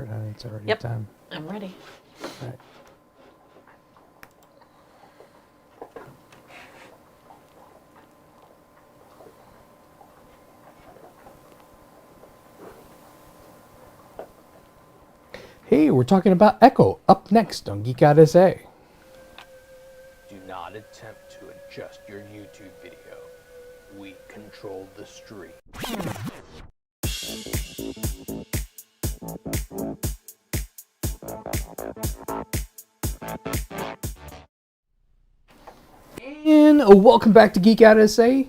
It's already Yep. time. I'm ready. All right. Hey, we're talking about Echo up next on Geek Out SA. Do not attempt to adjust your YouTube video. We control the stream. And welcome back to Geek Out SA.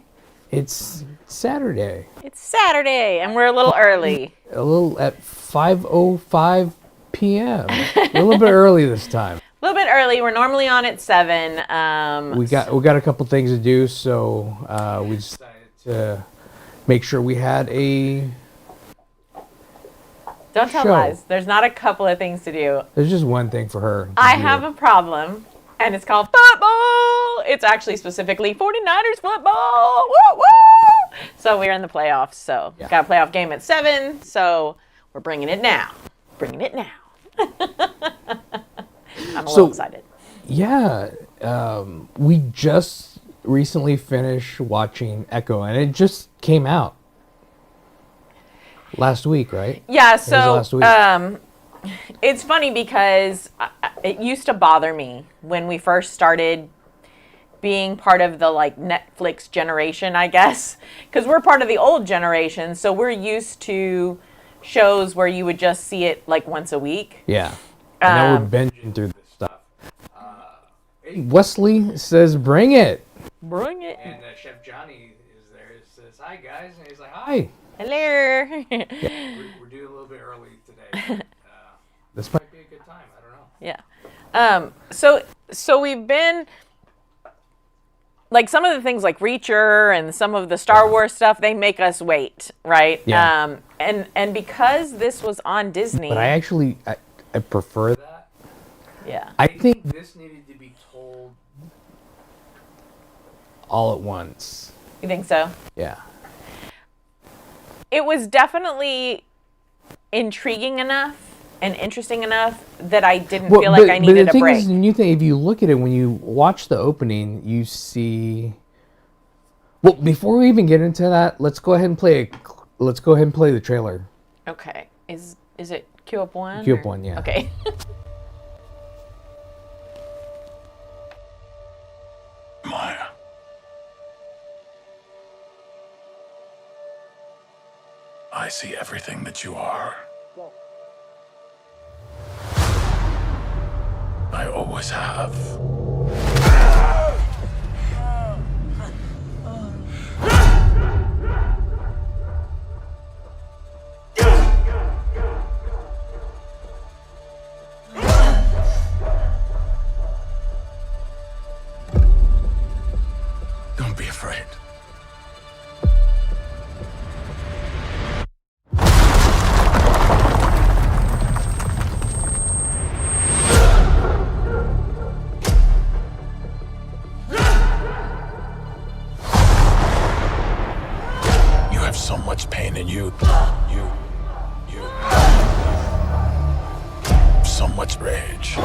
It's Saturday. It's Saturday, and we're a little early. A little at 5:05 p.m. A little bit early this time. A little bit early. We're normally on at 7. We got a couple things to do, so we decided to make sure we had a. Don't tell show. lies. There's not a couple of things to do. There's just one thing for her. I have a problem, and it's called football. It's actually specifically 49ers football. Woo, woo! So we're in the playoffs, so Yeah. got a playoff game at 7, so we're bringing it now. Bringing it now. I'm a little excited. Yeah, we just recently finished watching Echo, and it just came out last week, right? Yeah, so last week. it's funny because it used to bother me when we first started being part of the like Netflix generation, I guess, because we're part of the old generation, so we're used to shows where you would just see it like once a week. Yeah, and now we're binging through this stuff. Wesley says, "Bring it." Bring it. And Chef Johnny is there. He says, "Hi guys," and he's like, "Hi." Hello. We're doing a little bit early today. This might be a good time. I don't know. Yeah. So we've been like some of the things like Reacher and some of the Star Wars stuff, they make us wait, right? Yeah. And because this was on Disney. But I prefer that. Yeah. I think this needed to be told all at once. You think so? Yeah. It was definitely intriguing enough and interesting enough that I didn't feel like I needed a break. Is, the new thing, if you look at it, when you watch the opening, you see. Well, before we even get into that, let's go ahead and play the trailer. Okay. Is it Q up 1? Q up 1, yeah. Okay. Maya. I see everything that you are. I always have. Don't be afraid. You have so much pain in you. You. So much rage.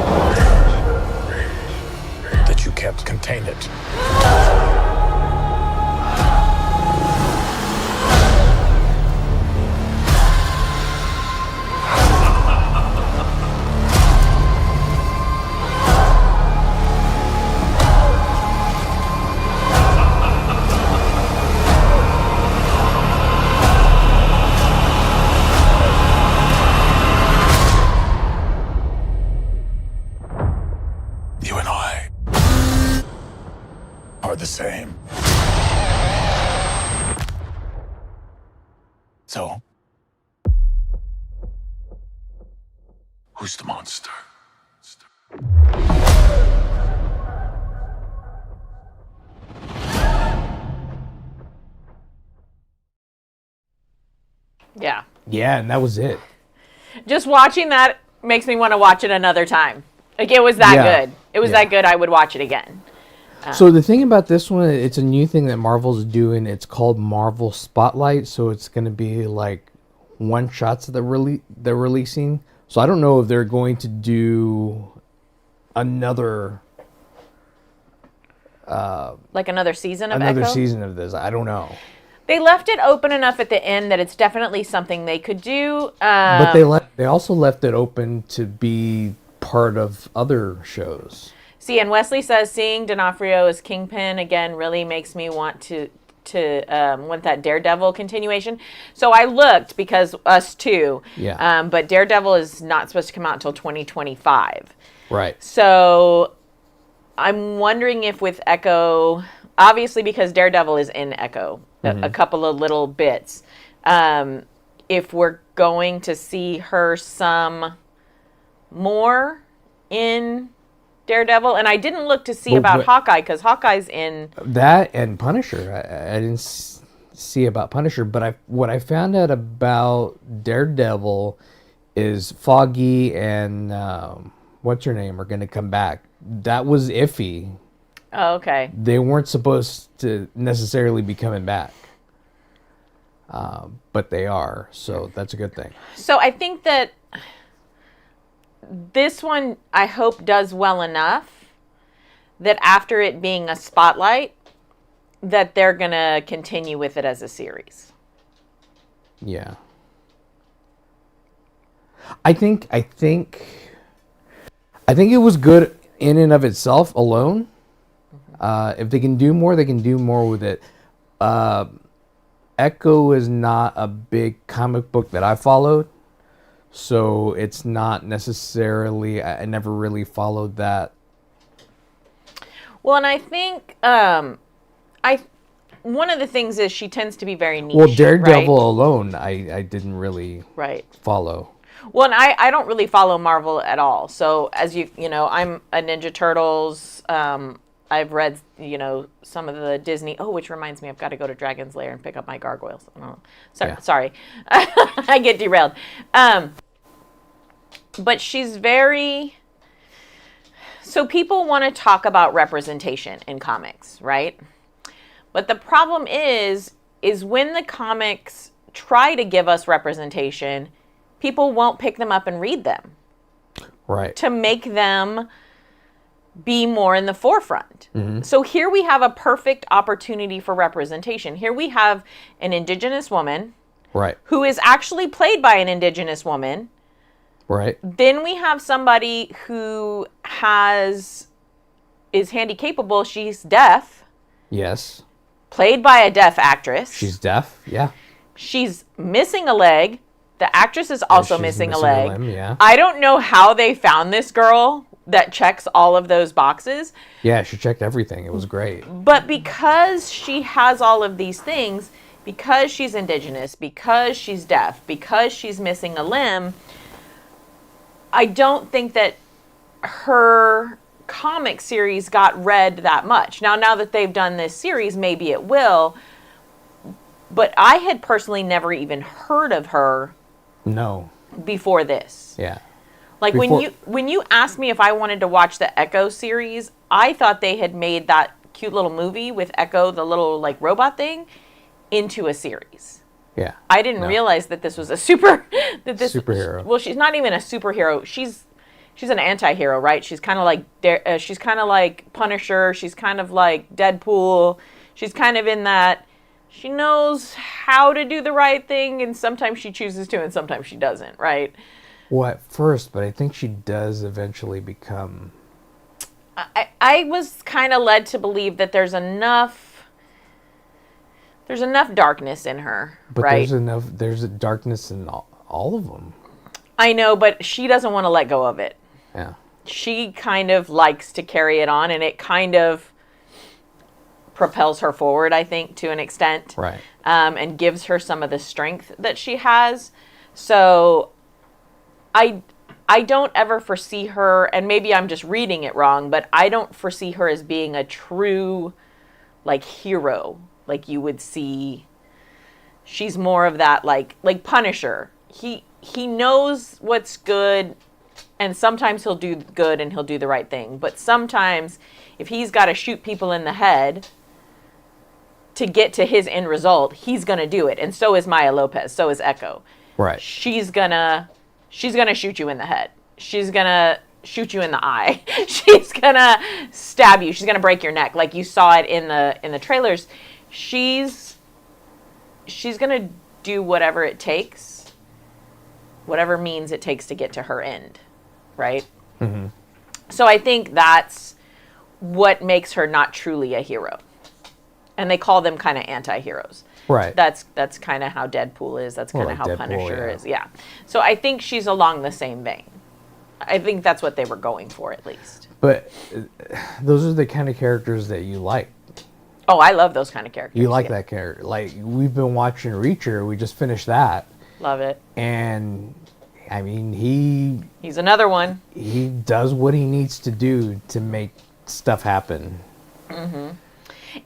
That you can't contain it. You and I are the same. So, who's the monster? Yeah. Yeah, and that was it. Just watching that makes me want to watch it another time. Like, it was that good. It was that good, I would watch it again. So the thing about this one, it's a new thing that Marvel's doing. It's called Marvel Spotlight. So it's going to be like one shots that they're releasing. So I don't know if they're going to do another Like another season of another Echo? season of this. I don't know. They left it open enough at the end that it's definitely something they could do. But they also left it open to be part of other shows. See, and Wesley says seeing D'Onofrio as Kingpin again really makes me want to want that Daredevil continuation. So I looked because us too. Yeah. But Daredevil is not supposed to come out until 2025. Right. So I'm wondering if with Echo, obviously because Daredevil is in Echo, a couple of little bits, if we're going to see her some more in Daredevil. And I didn't look to see about Hawkeye because Hawkeye's in That and Punisher. I didn't see about Punisher, but what I found out about Daredevil is Foggy and what's her name are going to come back. That was iffy. Oh, okay. They weren't supposed to necessarily be coming back, but they are, so that's a good thing. So I think that this one, I hope, does well enough that after it being a spotlight, that they're going to continue with it as a series. Yeah. I think it was good in and of itself alone. If they can do more, they can do more with it. Echo is not a big comic book that I followed, so it's not necessarily. I never really followed that. Well, and I think one of the things is she tends to be very niche. Well, Daredevil right? alone, I didn't really follow. Well, and I don't really follow Marvel at all. So as you know, I'm a Ninja Turtles. I've read, some of the Disney. Oh, which reminds me, I've got to go to Dragon's Lair and pick up my gargoyles. Oh, sorry. I get derailed. But she's very... So people want to talk about representation in comics, right? But the problem is when the comics try to give us representation, people won't pick them up and read them. Right. To make them be more in the forefront. Mm-hmm. So here we have a perfect opportunity for representation. Here we have an Indigenous woman, right, who is actually played by an Indigenous woman. Right. Then we have somebody who is handy capable. She's deaf. Yes. Played by a deaf actress. She's deaf. Yeah. She's missing a leg. The actress is also missing a leg. limb, yeah. I don't know how they found this girl that checks all of those boxes. Yeah, she checked everything. It was great. But because she has all of these things, because she's Indigenous, because she's deaf, because she's missing a limb, I don't think that her comic series got read that much. Now that they've done this series, maybe it will. But I had personally never even heard of her. No. Before this. Yeah. Like when you asked me if I wanted to watch the Echo series, I thought they had made that cute little movie with Echo, the little like robot thing, into a series. Yeah. I didn't realize that this was a superhero. Well, she's not even a superhero. She's an anti-hero, right? She's kind of like Punisher. She's kind of like Deadpool. She's kind of in that she knows how to do the right thing, and sometimes she chooses to, and sometimes she doesn't, right? Well, at first, but I think she does eventually become... I was kind of led to believe that there's enough darkness in her, but right? There's a darkness in all of them. I know, but she doesn't want to let go of it. Yeah. She kind of likes to carry it on, and it kind of propels her forward, I think, to an extent. Right. And gives her some of the strength that she has. So I don't ever foresee her, and maybe I'm just reading it wrong, but I don't foresee her as being a true, like, hero, like you would see. She's more of that, like Punisher. He knows what's good, and sometimes he'll do good and he'll do the right thing. But sometimes, if he's got to shoot people in the head to get to his end result, he's going to do it. And so is Maya Lopez. So is Echo. Right. She's going to she's going to shoot you in the head. She's going to shoot you in the eye. She's going to stab you. She's going to break your neck. Like you saw it in the trailers. She's going to do whatever it takes, whatever means it takes to get to her end, right? Mm-hmm. So I think that's what makes her not truly a hero. And they call them kind of anti-heroes. Right. That's kind of how Deadpool is. That's kind of like how Deadpool, Punisher yeah. is. Yeah. So I think she's along the same vein. I think that's what they were going for, at least. But those are the kind of characters that you like. Oh, I love those kind of characters. You like that character. Like, we've been watching Reacher. We just finished that. Love it. And, I mean, he's another one. he does what he needs to do to make stuff happen. Mm-hmm.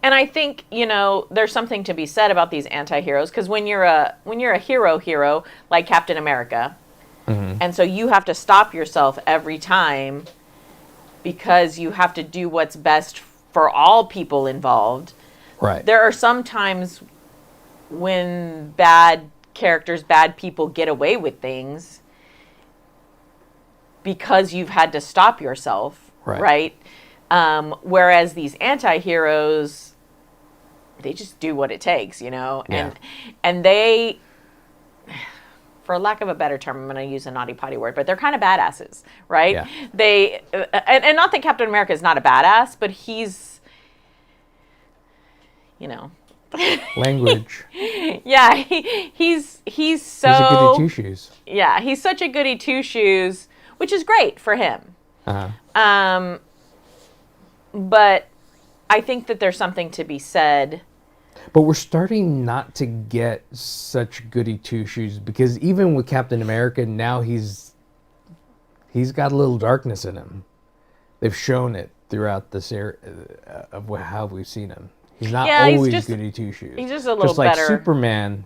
And I think, there's something to be said about these anti-heroes, because when you're a hero like Captain America, mm-hmm. and so you have to stop yourself every time because you have to do what's best for all people involved. Right. There are some times when bad characters, bad people get away with things because you've had to stop yourself, right? Whereas these anti-heroes, they just do what it takes, and they, for lack of a better term, I'm going to use a naughty potty word, but they're kind of badasses, right? Yeah. They, and not that Captain America is not a badass, but he's, Language. Yeah, he's so. He's a goody two-shoes. Yeah, he's such a goody two-shoes, which is great for him. Uh-huh. But I think that there's something to be said. But we're starting not to get such goody two-shoes, because even with Captain America, now he's got a little darkness in him. They've shown it throughout the series of how we've seen him. He's not always goody two-shoes. He's just a little just like better. Superman.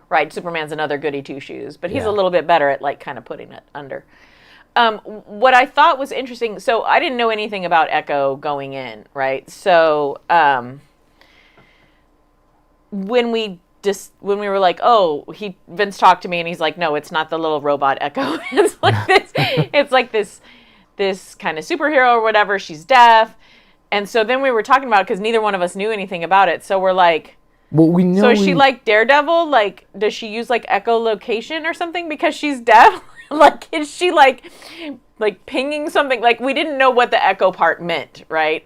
Right, Superman's another goody two-shoes, but he's a little bit better at kind of putting it under. What I thought was interesting, so I didn't know anything about Echo going in, right? So when we were like, Vince talked to me and he's like, no, it's not the little robot Echo. It's like this kind of superhero or whatever. She's deaf. And so then we were talking about it because neither one of us knew anything about it. So we're like, well, we know. So is she like Daredevil? Like, does she use like echolocation or something because she's deaf? Like, is she like pinging something? Like, we didn't know what the echo part meant, right?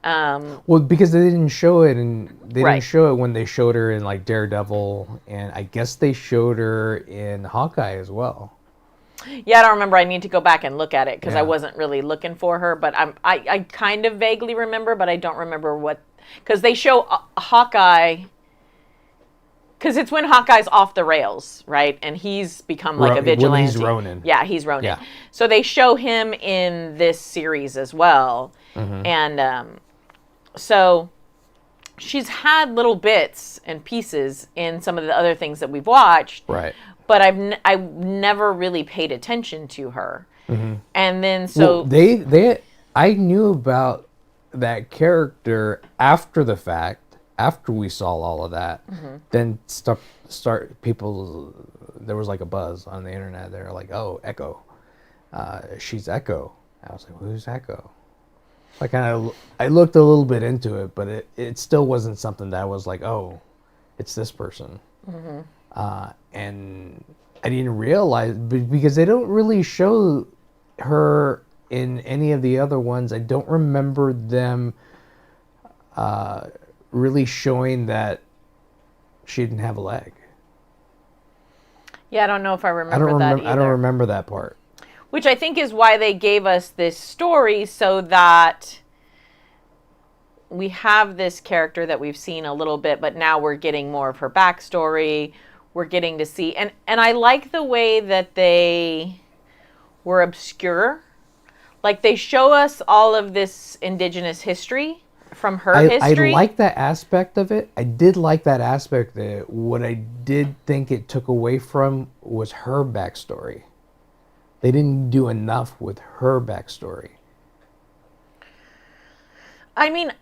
Well, because they didn't show it, and they didn't show it when they showed her in like Daredevil, and I guess they showed her in Hawkeye as well. Yeah, I don't remember. I need to go back and look at it because I wasn't really looking for her, but I kind of vaguely remember, but I don't remember what, because they show Hawkeye. Because it's when Hawkeye's off the rails, right? And he's become like a vigilante. When he's Ronin. Yeah, he's Ronin. Yeah. So they show him in this series as well. Mm-hmm. And so she's had little bits and pieces in some of the other things that we've watched. Right. But I've never really paid attention to her. Mm-hmm. And then I knew about that character after the fact. After we saw all of that, mm-hmm. then people, there was like a buzz on the internet. They're like, oh, Echo. She's Echo. I was like, who's Echo? I looked a little bit into it, but it still wasn't something that I was like, oh, it's this person. Mm-hmm. And I didn't realize, because they don't really show her in any of the other ones. I don't remember them really showing that she didn't have a leg. Yeah, I don't know if I remember that either. I don't remember that part. Which I think is why they gave us this story, so that we have this character that we've seen a little bit, but now we're getting more of her backstory. We're getting to see, and I like the way that they were obscure. Like, they show us all of this indigenous history from her history. I like that aspect of it. I did like that aspect of it. What I did think it took away from was her backstory. They didn't do enough with her backstory. I mean,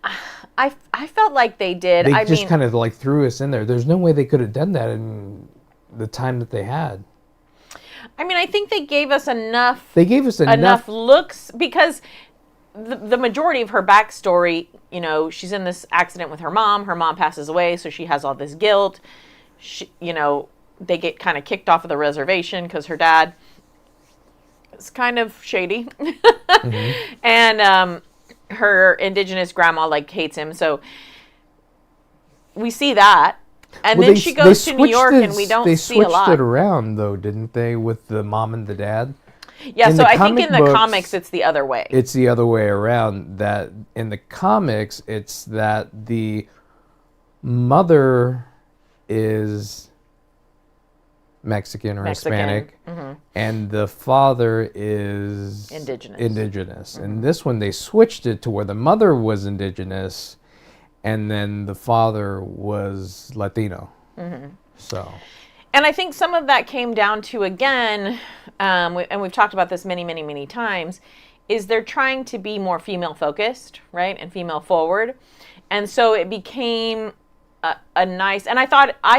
I felt like they did. They just kind of like threw us in there. There's no way they could have done that in the time that they had. I mean, I think they gave us enough. They gave us enough looks because the majority of her backstory, you know, she's in this accident with her mom. Her mom passes away, so she has all this guilt. She, you know, they get kind of kicked off of the reservation because her dad is kind of shady, and her indigenous grandma like hates him. So we see that. And then she goes to New York, and we don't see a lot. They switched it around, though, didn't they, with the mom and the dad? Yeah, so I think in the comics, it's the other way. It's the other way around. That in the comics, it's that the mother is Mexican or Hispanic, and the father is indigenous. In this one, they switched it to where the mother was indigenous, and then the father was Latino. So, and I think some of that came down to, again, and we've talked about this many, many, many times, is they're trying to be more female focused, right, and female forward, and so it became a nice. And I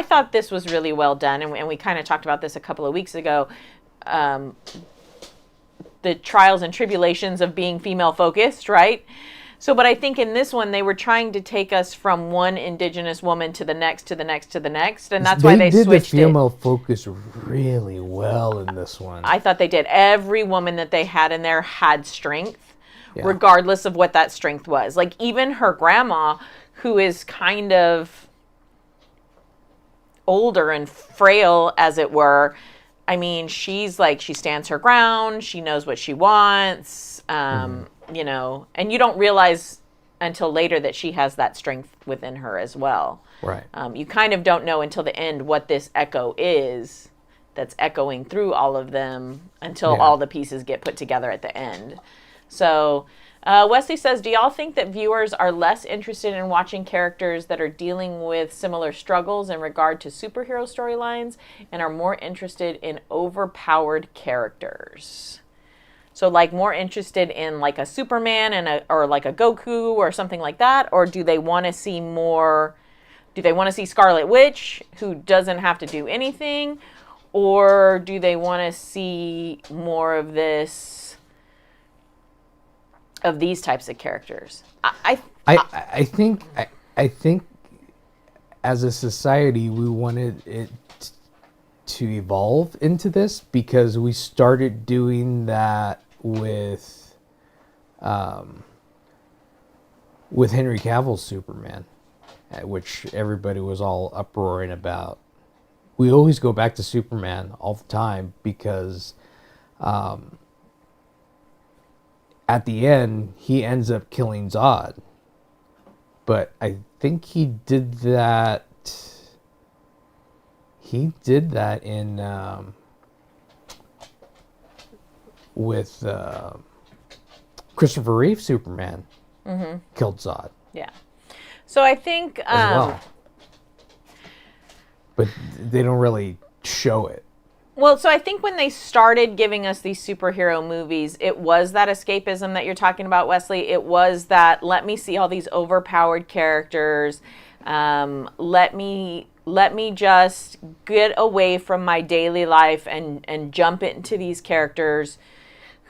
thought this was really well done, and we kind of talked about this a couple of weeks ago. The trials and tribulations of being female focused, right? So, but I think in this one, they were trying to take us from one indigenous woman to the next, to the next, to the next. And that's why they switched it. They did the female focus really well in this one. I thought they did. Every woman that they had in there had strength, regardless of what that strength was. Like even her grandma, who is kind of older and frail, as it were. I mean, she's like, she stands her ground. She knows what she wants. You know, and you don't realize until later that she has that strength within her as well. Right. You kind of don't know until the end what this echo is that's echoing through all of them until all the pieces get put together at the end. So Wesley says, do y'all think that viewers are less interested in watching characters that are dealing with similar struggles in regard to superhero storylines and are more interested in overpowered characters? So, like, more interested in, like, a Superman or, like, a Goku or something like that? Or do they want to see more... Do they want to see Scarlet Witch, who doesn't have to do anything? Or do they want to see more of this... of these types of characters? I think as a society, we wanted it to evolve into this because we started doing that with Henry Cavill's Superman, which everybody was all uproaring about. We always go back to Superman all the time because at the end he ends up killing Zod, but I think he did that in with Christopher Reeve Superman killed Zod. Yeah. So I think as well. But they don't really show it. Well, so I think when they started giving us these superhero movies, it was that escapism that you're talking about, Wesley. It was that, let me see all these overpowered characters. Let me just get away from my daily life and jump into these characters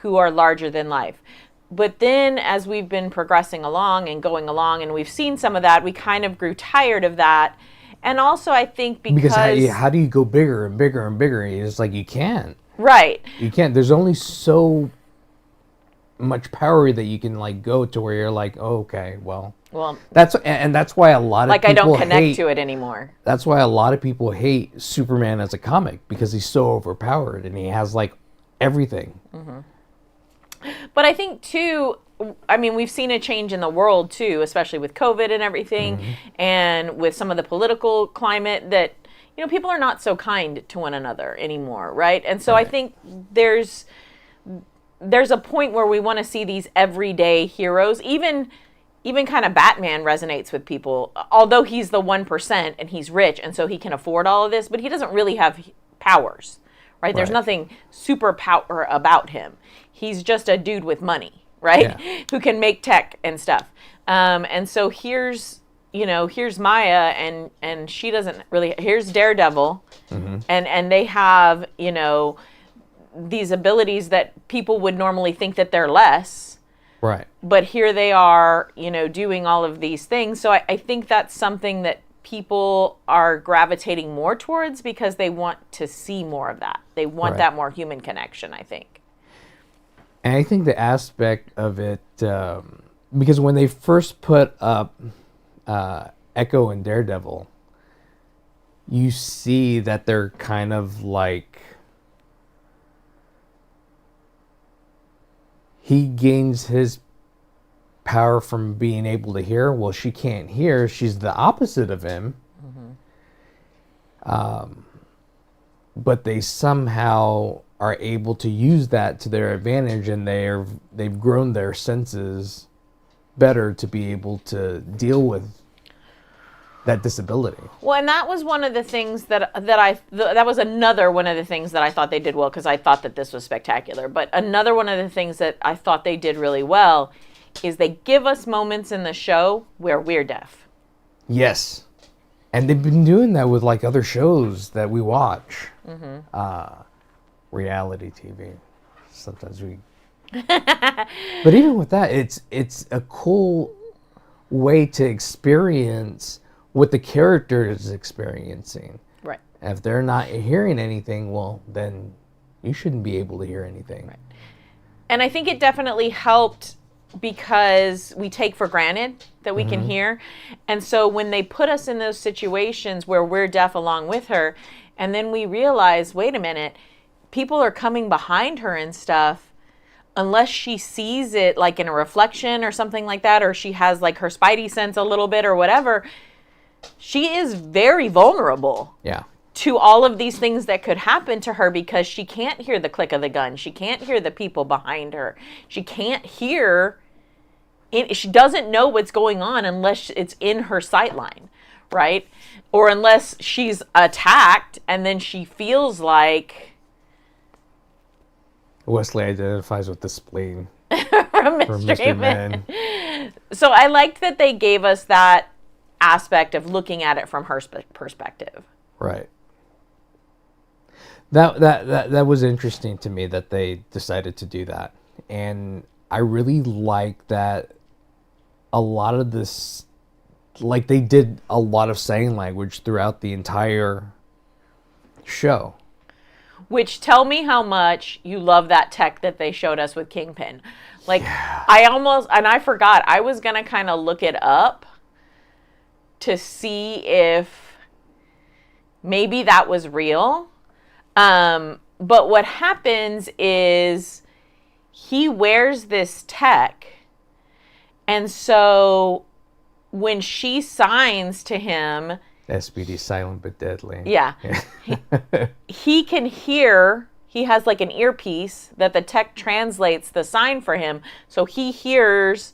who are larger than life. But then as we've been progressing along and going along, and we've seen some of that, we kind of grew tired of that. And also I think because how do you go bigger and bigger and bigger? It's like you can't. Right. You can't. There's only so much power that you can like go to where you're like, oh, okay, well, that's why a lot of like people I don't connect to it anymore. That's why a lot of people hate Superman as a comic, because he's so overpowered and he has like everything. Mm-hmm. But I think too, I mean, we've seen a change in the world too, especially with COVID and everything, and with some of the political climate that, you know, people are not so kind to one another anymore, right? And so I think there's a point where we want to see these everyday heroes. Even kind of Batman resonates with people, although he's the 1% and he's rich and so he can afford all of this, but he doesn't really have powers, right? There's nothing super power about him. He's just a dude with money, right? Yeah. Who can make tech and stuff. And so here's Maya, and she doesn't really, here's Daredevil, and they have, these abilities that people would normally think that they're less. Right. But here they are, doing all of these things. So I think that's something that people are gravitating more towards because they want to see more of that. They want that more human connection, I think. And I think the aspect of it, because when they first put up Echo and Daredevil, you see that they're kind of like, he gains his power from being able to hear. Well, she can't hear. She's the opposite of him. But they somehow are able to use that to their advantage, and they've grown their senses better to be able to deal with that disability. Well, and that was one of the things that was another one of the things that I thought they did well, because I thought that this was spectacular. But another one of the things that I thought they did really well is they give us moments in the show where we're deaf. Yes. And they've been doing that with like other shows that we watch. Reality TV. Sometimes we... But even with that, it's a cool way to experience what the character is experiencing. Right. And if they're not hearing anything, well, then you shouldn't be able to hear anything. Right. And I think it definitely helped because we take for granted that we can hear. And so when they put us in those situations where we're deaf along with her, and then we realize, wait a minute, people are coming behind her and stuff, unless she sees it like in a reflection or something like that, or she has like her spidey sense a little bit or whatever, she is very vulnerable. Yeah. To all of these things that could happen to her because she can't hear the click of the gun. She can't hear the people behind her. She can't hear, she doesn't know what's going on unless it's in her sight line, right? Or unless she's attacked and then she feels like... Wesley identifies with the spleen from Mystery Men. So I liked that they gave us that aspect of looking at it from her perspective. Right. That was interesting to me that they decided to do that. And I really like that a lot of this, like they did a lot of sign language throughout the entire show. Which, tell me how much you love that tech that they showed us with Kingpin. Like, Yeah. I forgot, I was going to kind of look it up to see if maybe that was real. But what happens is he wears this tech, and so when she signs to him, SPD, silent but deadly. yeah. He can hear, he has like an earpiece that the tech translates the sign for him, so he hears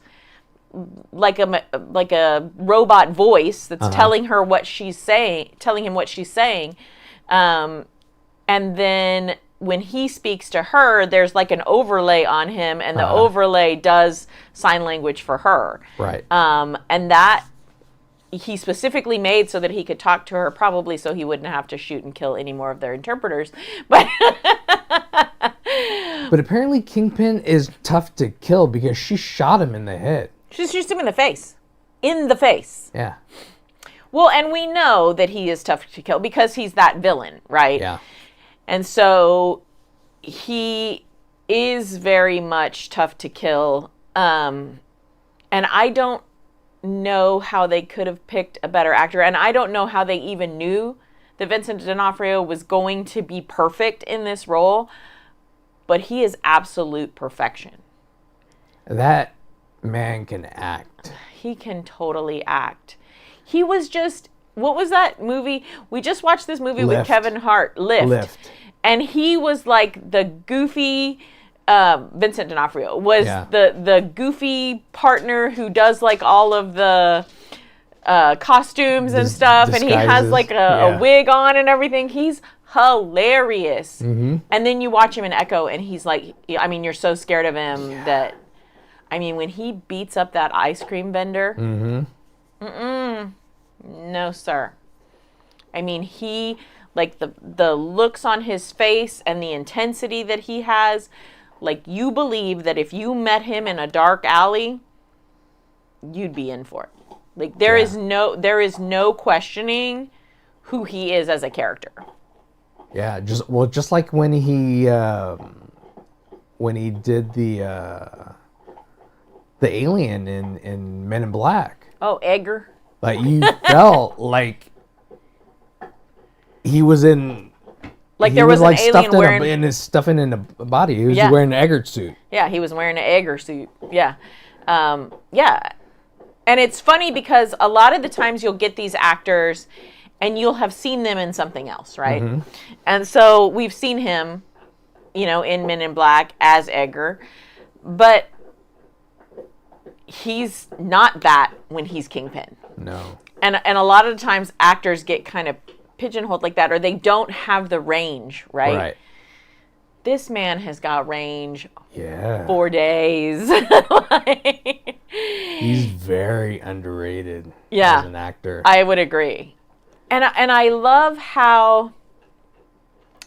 like a robot voice that's telling her what she's saying, telling him what she's saying. And then when he speaks to her, there's like an overlay on him, and the overlay does sign language for her. Right. And that he specifically made so that he could talk to her, probably so he wouldn't have to shoot and kill any more of their interpreters. But apparently Kingpin is tough to kill because she shot him in the head. she shoots him in the face. In the face. Yeah. Well, and we know that he is tough to kill because he's that villain, right? Yeah. And so he is very much tough to kill. And I don't know how they could have picked a better actor. And I don't know how they even knew that Vincent D'Onofrio was going to be perfect in this role. But he is absolute perfection. That man can act. He can totally act. He was just... What was that movie? We just watched this movie with Kevin Hart, Lift. And he was like the goofy, Vincent D'Onofrio was the goofy partner who does like all of the costumes and stuff. Disguises. And he has like a wig on and everything. He's hilarious. Mm-hmm. And then you watch him in Echo and he's like, I mean, you're so scared of him that, I mean, when he beats up that ice cream vendor, no, sir. I mean, he Like the looks on his face and the intensity that he has, like you believe that if you met him in a dark alley, you'd be in for it. Like there is no questioning who he is as a character. Yeah, just like when he did the alien in Men in Black. Oh, Edgar. Like you felt like he was in. Like he there was an like alien stuffed wearing in his stuffing in the body. He was Yeah. wearing an Eggert suit. Yeah, he was wearing an Edgar suit. Yeah. Yeah. And it's funny because a lot of the times you'll get these actors and you'll have seen them in something else, right? Mm-hmm. And so we've seen him, in Men in Black as Edgar, but he's not that when he's Kingpin. No. And a lot of the times actors get kind of pigeonholed like that, or they don't have the range, right? Right. This man has got range Yeah. 4 days. He's very underrated. Yeah. As an actor. I would agree. And I love how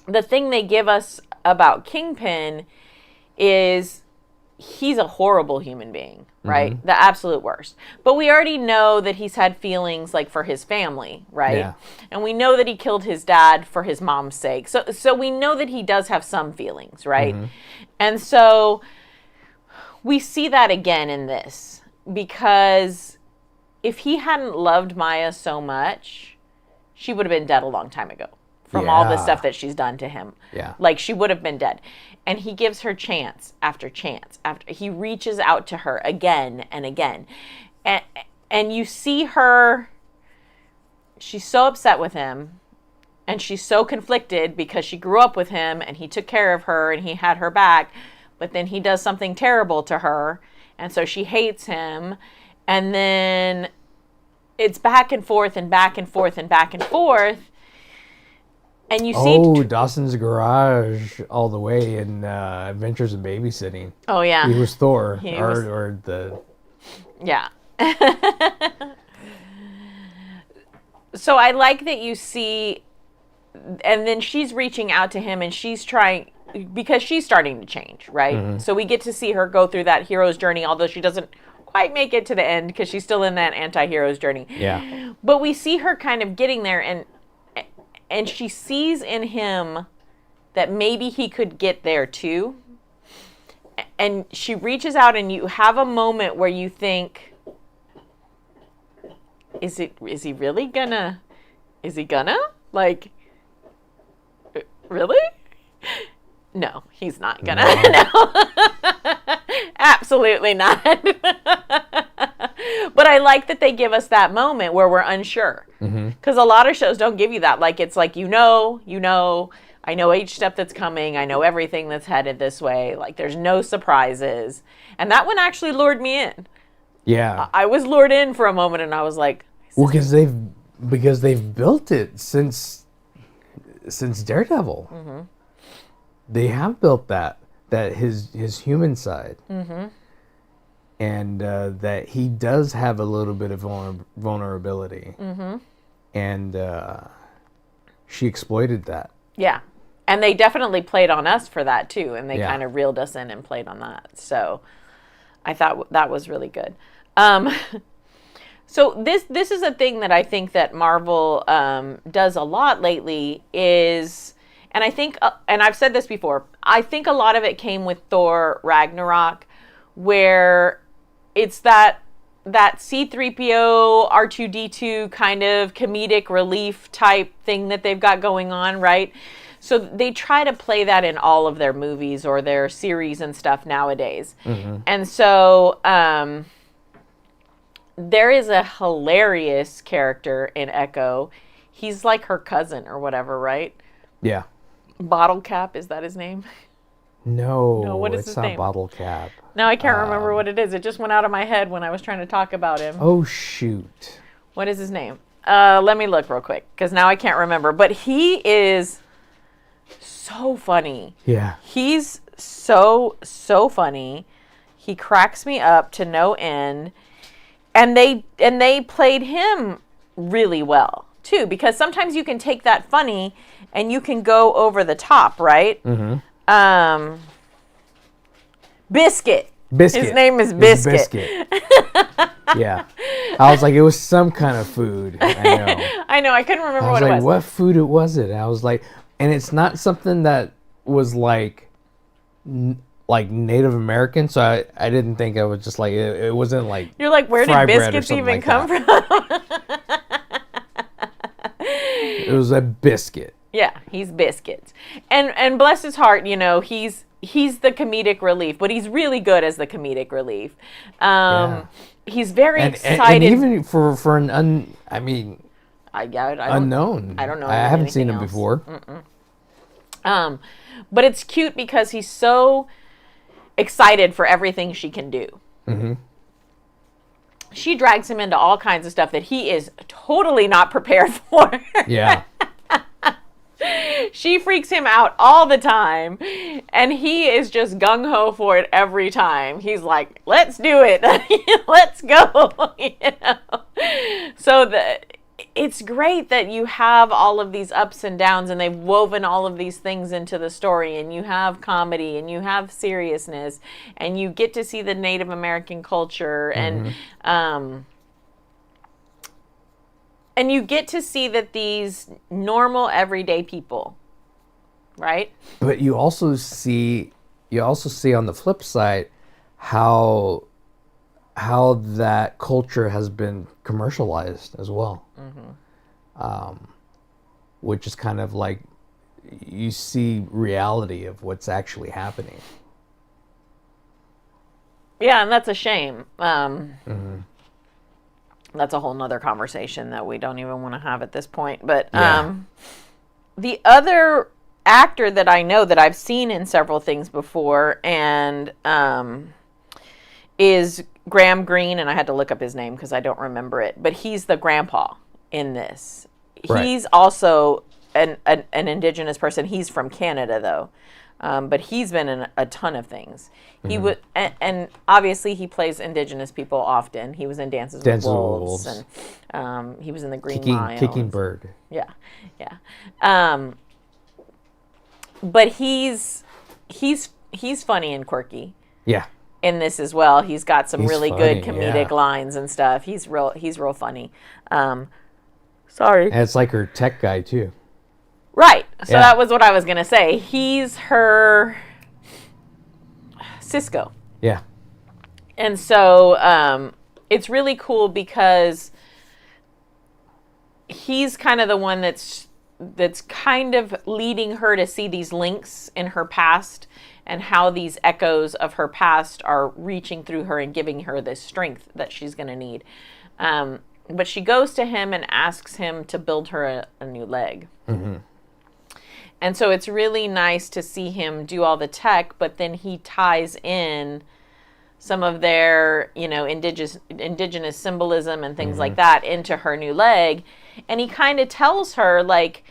the thing they give us about Kingpin is he's a horrible human being, right? Mm-hmm. The absolute worst. But we already know that he's had feelings like for his family, right? Yeah. And we know that he killed his dad for his mom's sake. So we know that he does have some feelings, right? Mm-hmm. And so we see that again in this because if he hadn't loved Maya so much, she would have been dead a long time ago from all the Yeah. stuff that she's done to him. Yeah. Like she would have been dead. And he gives her chance after chance after he reaches out to her again and again. And you see her, she's so upset with him and she's so conflicted because she grew up with him and he took care of her and he had her back, but then he does something terrible to her and so she hates him, and then it's back and forth and back and forth and back and forth. And you see Dawson's Garage all the way in Adventures in Babysitting. Oh yeah. He was Thor. He or, was- or the Yeah. So I like that you see, and then she's reaching out to him and she's trying, because she's starting to change, right? Mm-hmm. So we get to see her go through that hero's journey, although she doesn't quite make it to the end because she's still in that anti-hero's journey. Yeah. But we see her kind of getting there, and she sees in him that maybe he could get there too. And she reaches out and you have a moment where you think, is he really gonna, like, really? No, he's not gonna. No. Absolutely not. But I like that they give us that moment where we're unsure. Because a lot of shows don't give you that. Like, it's like, I know each step that's coming. I know everything that's headed this way. Like, there's no surprises. And that one actually lured me in. Yeah. I was lured in for a moment and I was like, Well, because they've built it since Daredevil. Mm-hmm. They have built that his human side, and that he does have a little bit of vulnerability, and she exploited that. yeah. And they definitely played on us for that too. And they Yeah. kind of reeled us in and played on that. So I thought that was really good. So this is a thing that I think that Marvel does a lot lately is, and I think, and I've said this before, I think a lot of it came with Thor Ragnarok, where it's that C-3PO, R2-D2 kind of comedic relief type thing that they've got going on, right? So they try to play that in all of their movies or their series and stuff nowadays. And so there is a hilarious character in Echo. He's like her cousin or whatever, right? Yeah. Bottle Cap, is that his name? No, what is it's his not name? Bottle Cap. No, I can't remember what it is. It just went out of my head when I was trying to talk about him. Oh shoot. What is his name? Let me look real quick because now I can't remember. But he is so funny. Yeah. He's so funny. He cracks me up to no end. And they played him really well too, because sometimes you can take that funny and you can go over the top, right? Biscuit. Biscuit. His name is It's Biscuit. Yeah. I was like, it was some kind of food. I know. I know. I couldn't remember I was what like, it was. what food was it? And I was like, and it's not something that was like Native American, so I didn't think I was just like it wasn't like You're like, where did fry bread or biscuits something even like come that. from? It was a biscuit. Yeah, he's Biscuits. And bless his heart, you know, he's the comedic relief, but he's really good as the comedic relief. He's very excited. And even for an unknown. I don't know. I haven't seen him anything else. before. But it's cute because he's so excited for everything she can do. She drags him into all kinds of stuff that he is totally not prepared for. Yeah. She freaks him out all the time, and he is just gung-ho for it every time. He's like, let's do it. Let's go. You know? So it's great that you have all of these ups and downs, and they've woven all of these things into the story, and you have comedy, and you have seriousness, and you get to see the Native American culture, and you get to see that these normal, everyday people, right? But you also see on the flip side how that culture has been commercialized as well. Which is kind of like you see reality of what's actually happening. Yeah, and that's a shame. That's a whole nother conversation that we don't even want to have at this point. But the other actor that I know that I've seen in several things before and is Graham Greene, and I had to look up his name because I don't remember it. But he's the grandpa in this. Right. He's also an indigenous person. He's from Canada, though. But he's been in a ton of things. He would, and obviously he plays indigenous people often. He was in Dances with Wolves, and he was in the Green Mile. Kicking Bird. Yeah. But he's funny and quirky. Yeah. In this as well, he's got some really funny, good comedic yeah. lines and stuff. He's real funny. Sorry. And it's like her tech guy too. Right. So Yeah. that was what I was going to say. He's her Cisco. Yeah. And so it's really cool because he's kind of the one that's kind of leading her to see these links in her past and how these echoes of her past are reaching through her and giving her this strength that she's going to need. But she goes to him and asks him to build her a new leg. And so it's really nice to see him do all the tech, but then he ties in some of their, indigenous symbolism and things like that into her new leg. And he kind of tells her, like,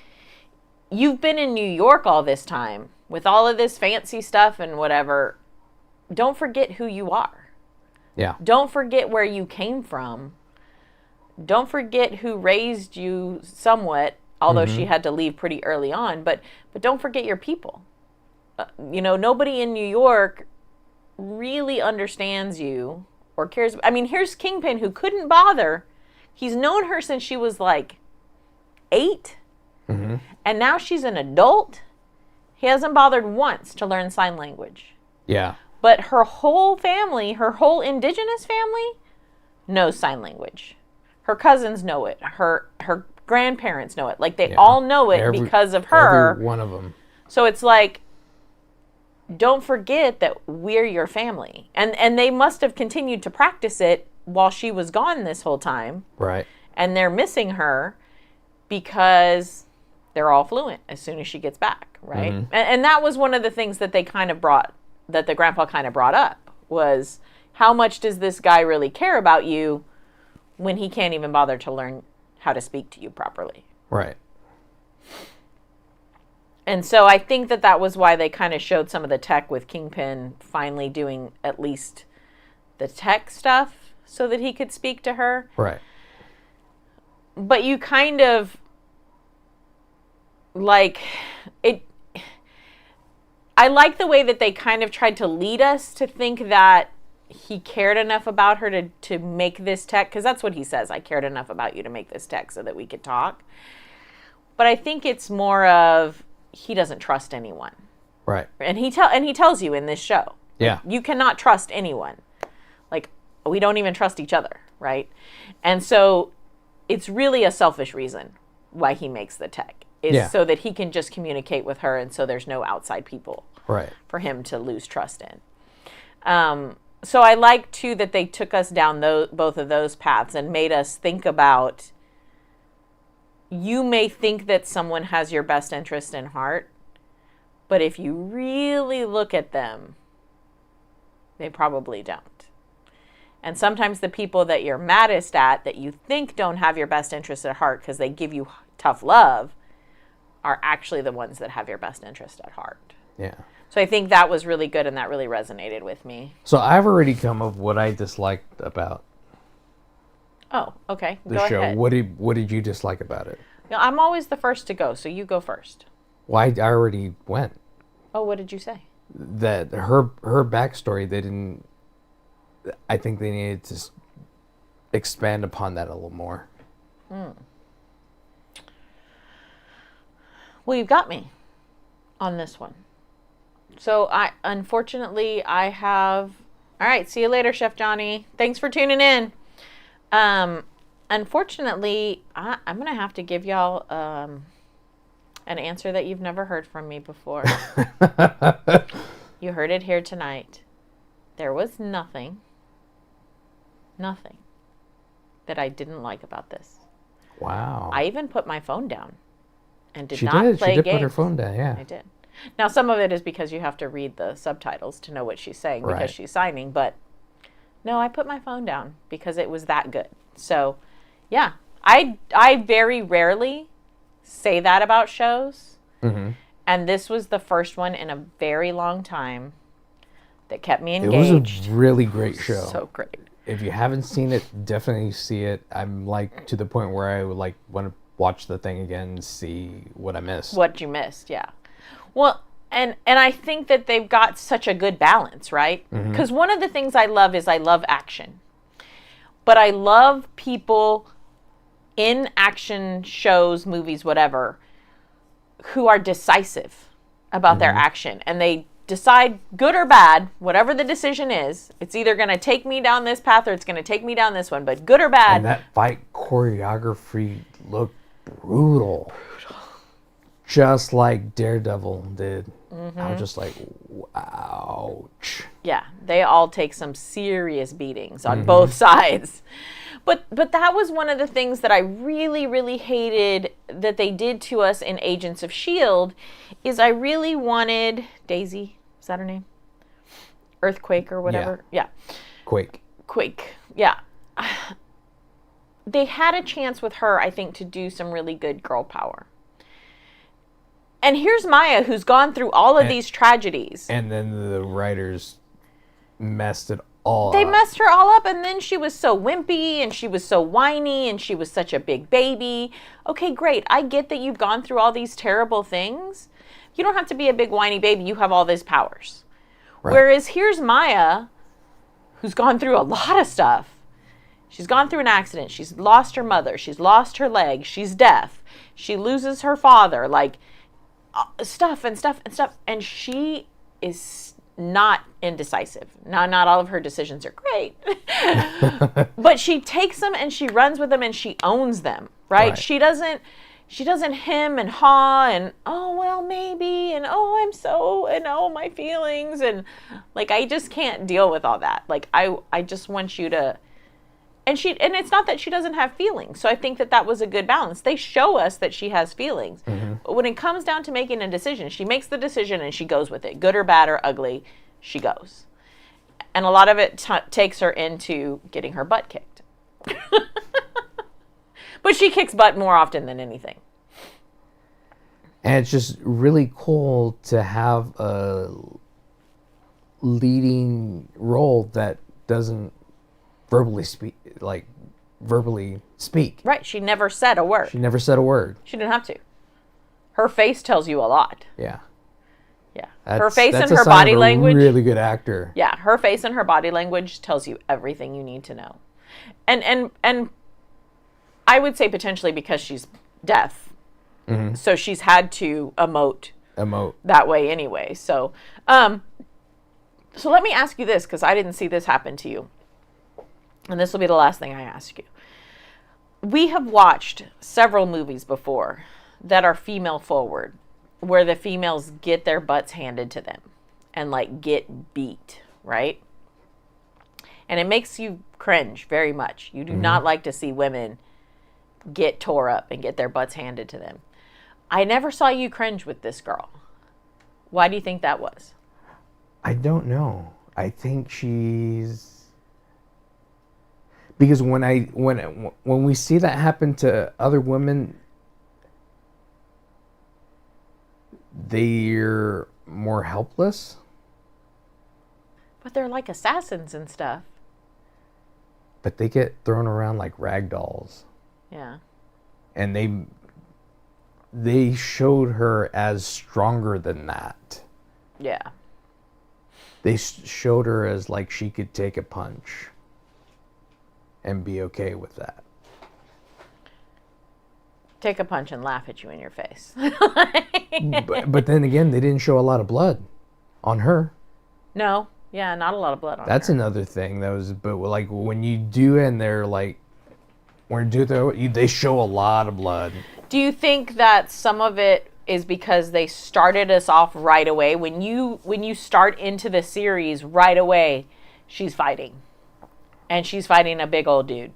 you've been in New York all this time with all of this fancy stuff and whatever. Don't forget who you are. Yeah. Don't forget where you came from. Don't forget who raised you somewhat, although she had to leave pretty early on, but don't forget your people. Nobody in New York really understands you or cares. I mean, here's Kingpin, who couldn't bother. He's known her since she was like 8, and now she's an adult. He hasn't bothered once to learn sign language. Yeah. But her whole family, her whole indigenous family, knows sign language. Her cousins know it. Her grandparents know it. Like, they all know it because of her. Every one of them. So it's like, don't forget that we're your family. And they must have continued to practice it while she was gone this whole time. Right. And they're missing her because they're all fluent as soon as she gets back, right? And that was one of the things that they kind of that the grandpa kind of brought up, was how much does this guy really care about you when he can't even bother to learn how to speak to you properly? Right. And so I think that was why they kind of showed some of the tech with Kingpin finally doing at least the tech stuff so that he could speak to her. Right. But you kind of like it. I like the way that they kind of tried to lead us to think that he cared enough about her to make this text, because that's what he says. I cared enough about you to make this text so that we could talk. But I think it's more of he doesn't trust anyone. Right. And he tells you in this show. Yeah. You cannot trust anyone. Like, we don't even trust each other, right? And so it's really a selfish reason why he makes the tech. Is so that he can just communicate with her, and so there's no outside people for him to lose trust in. So I like, too, that they took us down both of those paths and made us think about, you may think that someone has your best interest in heart, but if you really look at them, they probably don't. And sometimes the people that you're maddest at, that you think don't have your best interest at heart because they give you tough love, are actually the ones that have your best interest at heart. Yeah. So I think that was really good, and that really resonated with me. So I've already come up with what I disliked about Oh, okay. the Go show. ahead. What did you dislike about it? You know, I'm always the first to go, so you go first. Why I already went. Oh, what did you say? That her backstory, they didn't. I think they needed to expand upon that a little more. Well, you've got me on this one. So unfortunately, I have. All right, see you later, Chef Johnny. Thanks for tuning in. Unfortunately, I'm gonna have to give y'all an answer that you've never heard from me before. You heard it here tonight. There was nothing that I didn't like about this. Wow. I even put my phone down and did She not did. play She did games. put her phone down. Yeah. I did. Now, some of it is because you have to read the subtitles to know what she's saying because Right. she's signing. But no, I put my phone down because it was that good. So, yeah, I very rarely say that about shows. Mm-hmm. And this was the first one in a very long time that kept me It engaged. was a really great show. So great. If you haven't seen it, definitely see it. I'm like to the point where I would like want to watch the thing again and see what I missed. What you missed, yeah. Well, and I think that they've got such a good balance, right? Because one of the things I love is I love action. But I love people in action shows, movies, whatever, who are decisive about their action. And they decide, good or bad, whatever the decision is, it's either going to take me down this path or it's going to take me down this one. But good or bad. And that fight choreography looked brutal. Just like Daredevil did. I was just like, ouch. Yeah, they all take some serious beatings on both sides. But that was one of the things that I really, really hated that they did to us in Agents of S.H.I.E.L.D. is I really wanted Daisy, is that her name? Earthquake or whatever? Yeah. Quake. Yeah. They had a chance with her, I think, to do some really good girl power. And here's Maya, who's gone through all of these tragedies. And then the writers messed it all They up. messed her all up, and then she was so wimpy, and she was so whiny, and she was such a big baby. Okay, great. I get that you've gone through all these terrible things. You don't have to be a big whiny baby. You have all these powers. Right. Whereas here's Maya, who's gone through a lot of stuff. She's gone through an accident. She's lost her mother. She's lost her leg. She's deaf. She loses her father. Like, stuff. And she is not indecisive. Not all of her decisions are great. But she takes them and she runs with them and she owns them, right? She doesn't hem and haw and, oh, well, maybe, and oh, I'm so, and oh, my feelings. And like, I just can't deal with all that. Like, I just want you to, and it's not that she doesn't have feelings. So I think that was a good balance. They show us that she has feelings. But when it comes down to making a decision, she makes the decision and she goes with it. Good or bad or ugly, she goes. And a lot of it takes her into getting her butt kicked. But she kicks butt more often than anything. And it's just really cool to have a leading role that doesn't verbally speak. Right, she never said a word. She never said a word. She didn't have to. Her face tells you a lot. Yeah. Yeah. That's, Her face that's and a her sign body of a language. Really good actor. Yeah, her face and her body language tells you everything you need to know. And I would say potentially because she's deaf. Mm-hmm. So she's had to emote that way anyway. So so let me ask you this, because I didn't see this happen to you. And this will be the last thing I ask you. We have watched several movies before that are female forward, where the females get their butts handed to them and like get beat, right? And it makes you cringe very much. You do not like to see women get tore up and get their butts handed to them. I never saw you cringe with this girl. Why do you think that was? I don't know. I think she's because when we see that happen to other women, they're more helpless. But they're like assassins and stuff. But they get thrown around like rag dolls. Yeah. And they showed her as stronger than that. Yeah. They showed her as like she could take a punch and be okay with that. Take a punch and laugh at you in your face. but then again, they didn't show a lot of blood on her. No. Yeah, not a lot of blood on That's her. another thing. But like when you do, and they're like, they show a lot of blood. Do you think that some of it is because they started us off right away? When you start into the series right away, she's fighting, and she's fighting a big old dude,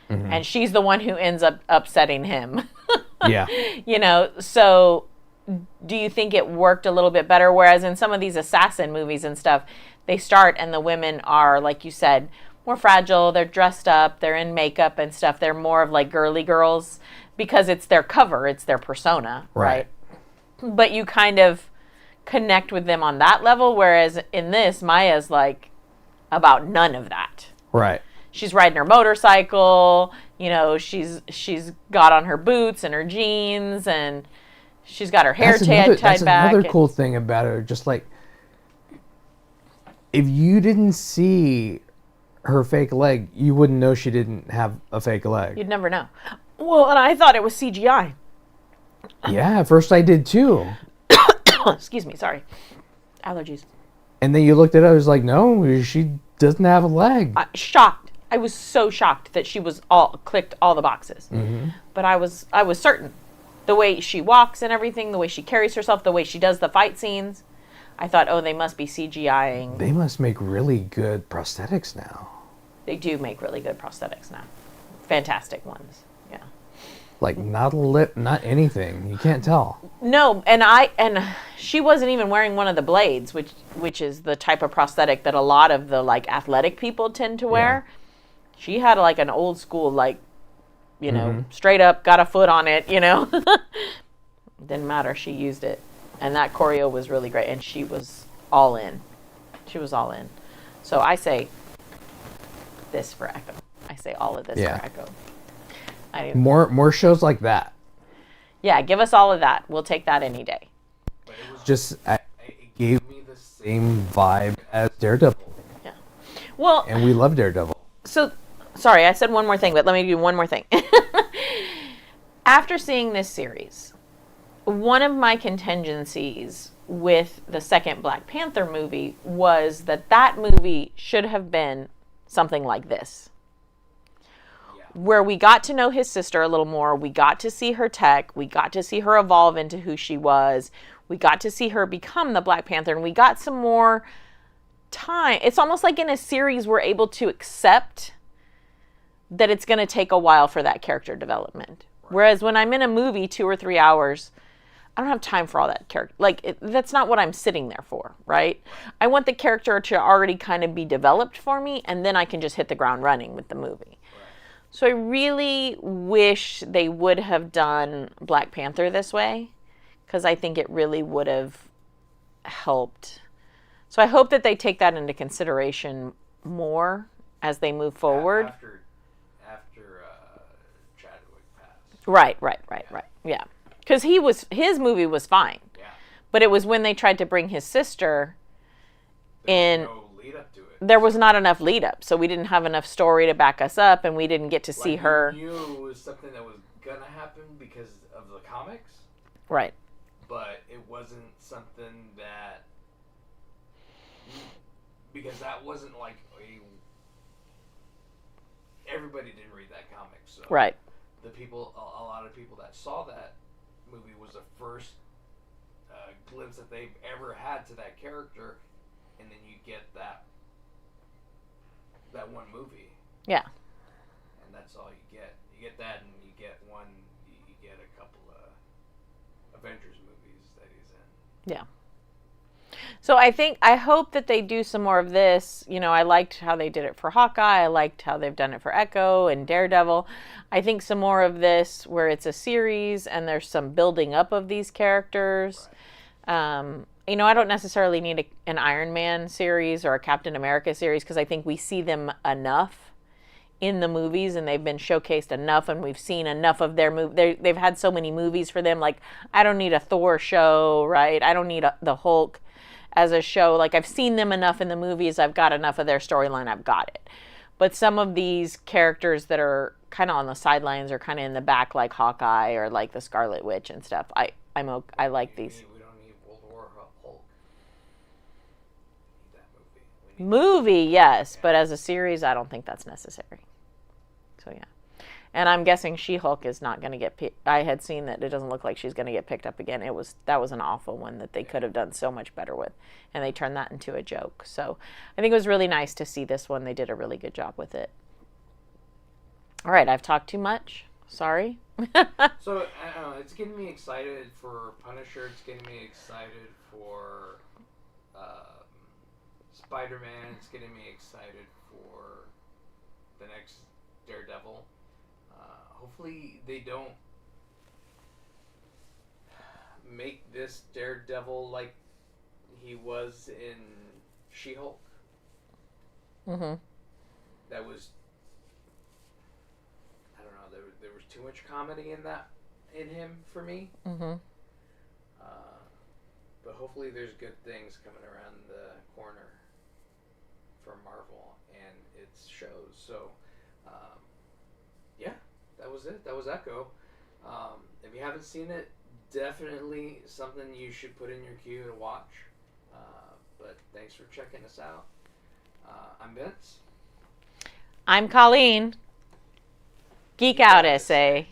and she's the one who ends up upsetting him. Yeah. You know, so do you think it worked a little bit better? Whereas in some of these assassin movies and stuff, they start and the women are, like you said, more fragile. They're dressed up. They're in makeup and stuff. They're more of like girly girls because it's their cover. It's their persona. Right. But you kind of connect with them on that level. Whereas in this, Maya's like about none of that. Right. She's riding her motorcycle. You know, she's got on her boots and her jeans, and she's got her hair tied back. That's another cool thing about her. Just like, if you didn't see her fake leg, you wouldn't know she didn't have a fake leg. You'd never know. Well, and I thought it was CGI. Yeah, at first I did too. Excuse me, sorry. Allergies. And then you looked at it, I was like, no, she doesn't have a leg. Shocked. I was so shocked that she was clicked all the boxes. But I was certain. The way she walks and everything, the way she carries herself, the way she does the fight scenes, I thought, oh, they must be CGIing. They must make really good prosthetics now. They do make really good prosthetics now. Fantastic ones. Yeah. Like not a lip, not anything. You can't tell. No, and she wasn't even wearing one of the blades, which is the type of prosthetic that a lot of the like athletic people tend to wear. Yeah. She had like an old school, like, you know, straight up, got a foot on it, you know. Didn't matter. She used it. And that choreo was really great. And she was all in. She was all in. So I say this for Echo. I say all of this for Echo. More shows like that. Yeah, give us all of that. We'll take that any day. But it was just, it gave me the same vibe as Daredevil. Yeah. Well. And we love Daredevil. So, sorry, I said one more thing, but let me do one more thing. After seeing this series, one of my contingencies with the second Black Panther movie was that movie should have been something like this. Where we got to know his sister a little more, we got to see her tech, we got to see her evolve into who she was, we got to see her become the Black Panther, and we got some more time. It's almost like in a series we're able to accept that it's going to take a while for that character development. Whereas when I'm in a movie 2 or 3 hours, I don't have time for all that character. Like, that's not what I'm sitting there for, right? I want the character to already kind of be developed for me, and then I can just hit the ground running with the movie. So I really wish they would have done Black Panther this way, because I think it really would have helped. So I hope that they take that into consideration more as they move forward. After Chadwick passed. Right. Yeah. Because his movie was fine. Yeah. But it was when they tried to bring his sister in. No lead up to it. There was not enough lead up, so we didn't have enough story to back us up, and we didn't get to see Like, her. You knew it was something that was gonna happen because of the comics, Right. but it wasn't something that, because that wasn't like everybody didn't read that comic, so Right. the people, a lot of people that saw that movie was the first glimpse that they've ever had to that character, and then you get that one movie. Yeah. And that's all you get. You get that, and you get you get a couple of Avengers movies that he's in. Yeah. So I hope that they do some more of this. You know, I liked how they did it for Hawkeye. I liked how they've done it for Echo and Daredevil. I think some more of this where it's a series and there's some building up of these characters. Right. You know, I don't necessarily need an Iron Man series or a Captain America series because I think we see them enough in the movies and they've been showcased enough and we've seen enough of their they've had so many movies for them. Like, I don't need a Thor show, right? I don't need the Hulk as a show. Like, I've seen them enough in the movies. I've got enough of their storyline. I've got it. But some of these characters that are kind of on the sidelines or kind of in the back, like Hawkeye or like the Scarlet Witch and stuff, I like these. We don't need World War Hulk. We need that movie. Movie, yes, but as a series, I don't think that's necessary. So yeah, and I'm guessing She-Hulk is not going to get. I had seen that it doesn't look like she's going to get picked up again. That was an awful one that they could have done so much better with, and they turned that into a joke. So I think it was really nice to see this one. They did a really good job with it. All right, I've talked too much. Sorry. So I don't know. It's getting me excited for Punisher. It's getting me excited for Spider-Man. It's getting me excited for the next Daredevil. Hopefully they don't make this Daredevil like he was in She-Hulk. Mm-hmm. That was, I don't know, there was too much comedy in him for me. Mm-hmm. But hopefully there's good things coming around the corner for Marvel and its shows. So, yeah, that was it. That was Echo. If you haven't seen it, definitely something you should put in your queue to watch. But thanks for checking us out. I'm Vince. I'm Colleen. Geek out essay.